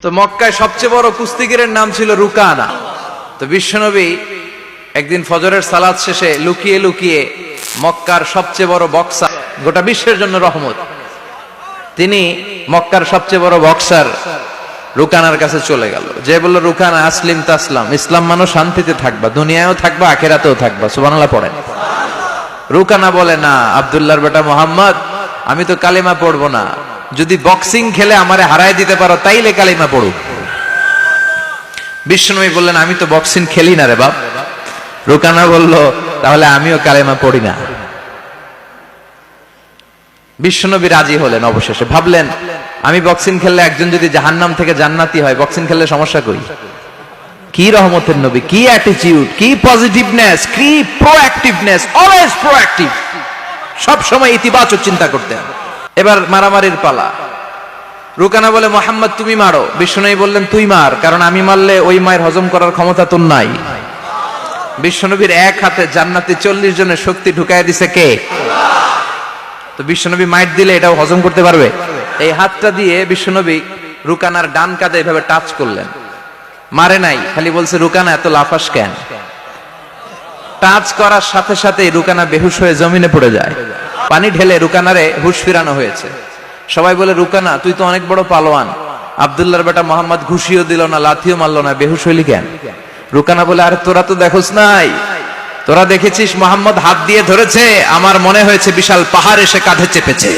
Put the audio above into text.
তো মক্কায় সবচেয়ে বড় কুস্তিগিরের নাম ছিল রুকানা। তো বিশ্বনবী একদিন ফজরের সালাত শেষে লুকিয়ে লুকিয়ে মক্কার সবচেয়ে বড় বক্সার, গোটা বিশ্বের জন্য রহমত, তিনি মক্কার সবচেয়ে বড় বক্সার রুকানার কাছে চলে গেল। যে বলল, রুকানা আসলিম তাসলাম, ইসলাম মানো শান্তিতে থাকবা, দুনিয়ায়ও থাকবা আখিরাতেও থাকবা। সুবহানাল্লাহ পড়েন। রুকানা বলে, না আব্দুল্লাহর বেটা মোহাম্মদ, আমি তো কালিমা পড়বো না, যদি বক্সিং খেলে আমারে হারায় দিতে পারো তাইলে কালিমা পড়ুক। বিশ্বনবী বললেন, আমি তো বক্সিং খেলি না রে বাপ। রুকানা বলল, তাহলে আমিও কালিমা পড়ি না। বিশ্বনবী রাজি হলেন। অবশেষে ভাবলেন, আমি বক্সিং খেললে একজন যদি জাহান্নাম থেকে জান্নাতি হয়, বক্সিং খেললে সমস্যা কই? কি রহমতের নবী, কি অ্যাটিটিউড, কি পজিটিভনেস, কি প্রোঅ্যাক্টিভনেস, অলওয়েজ প্রোঅ্যাক্টিভ, সব সময় ইতিবাচক চিন্তা করতেন। এবার মারামারির পালা। রুকানা বলে, মোহাম্মদ তুমি মারো। বিশ্বনবী বললেন, তুই মার, কারণ আমি মারলে ওই মায়ের হজম করার ক্ষমতা তোর নাই। বিশ্বনবীর এক হাতে জান্নাতি 40 জনের শক্তি ঢুকায় দিছে কে? তো বিশ্বনবী মাইট দিলে এটাও হজম করতে পারবে? এই হাতটা দিয়ে বিশ্বনবী রুকানার ডান কাঁধে এভাবে টাচ করলেন। মারে নাই, খালি বলছে, রুকানা এত লাফাস কেন? টাচ করার সাথে সাথে রুকানা বেহুশ হয়ে জমিনে পড়ে যায়। পানি ঢেলে রুকানারে হুশ ফিরানো হয়েছে। সবাই বলে, রুকানা তুই তো অনেক বড় পালোয়ান, আব্দুল্লাহর বেটা মোহাম্মদ ঘুষিও দিল না, লাথিও মারলো না, বেহুশ হইলি কেন? রুকানা বলে, আরে তোরা তো দেখোস নাই, তোরা দেখেছিস মোহাম্মদ হাত দিয়ে ধরেছে, আমার মনে হয়েছে বিশাল পাহাড় এসে কাঁধে চেপেছে।